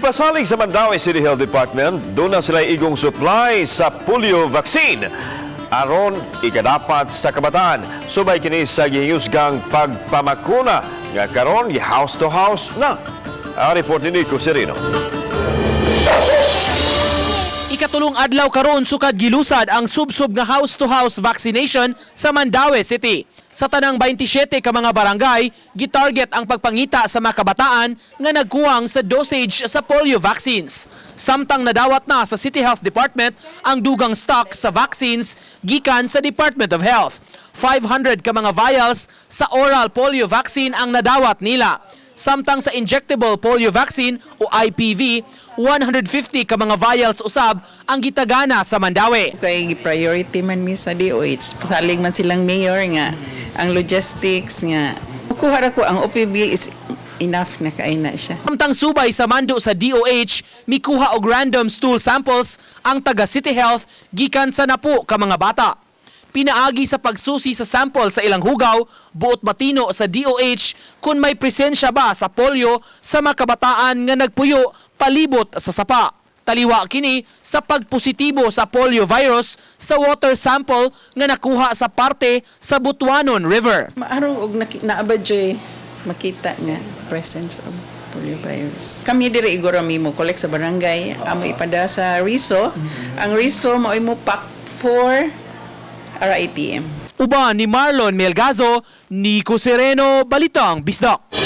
Gipasalig sa Mandaue City Health Department, doon na sila igong supply sa polio vaccine. Aron ikadapat sa kabataan, subay kini sa gihusgang pagpamakuna nga karon house to house na. Ang report ni Nico Sereno. Ikatulong adlaw karon sukad gilusad ang subsub nga house-to-house vaccination sa Mandaue City. Sa tanang 27 ka mga barangay, gitarget ang pagpangita sa mga kabataan nga nagkuwang sa dosage sa polio vaccines. Samtang nadawat na sa City Health Department ang dugang stock sa vaccines gikan sa Department of Health. 500 ka mga vials sa oral polio vaccine ang nadawat nila. Samtang sa injectable polio vaccine o IPV, 150 ka mga vials usab ang gitagana sa Mandaue. Kay priority man mi sa DOH. Pasalig man silang mayor nga ang logistics nga. Kuha ra ko ang OPV is enough na kaina siya. Samtang subay sa mando sa DOH, mikuha og random stool samples ang taga City Health gikan sa napo ka mga bata. Pinaagi sa pagsusi sa sample sa ilang hugaw, buot matino sa DOH kung may presensya ba sa polio sa mga kabataan nga nagpuyo palibot sa sapa. Taliwa kini sa pagpositibo sa polio virus sa water sample nga nakuha sa parte sa Butuanon River. Maarong og naabadyoy makita nga presence of poliovirus. Kami diri igoro mo collect sa barangay, amo ipada sa RISO. Ang RISO mao imo pack for RITM. Uban ni Marlon Melgazo, Nico Sereno, Balitang Bisdak.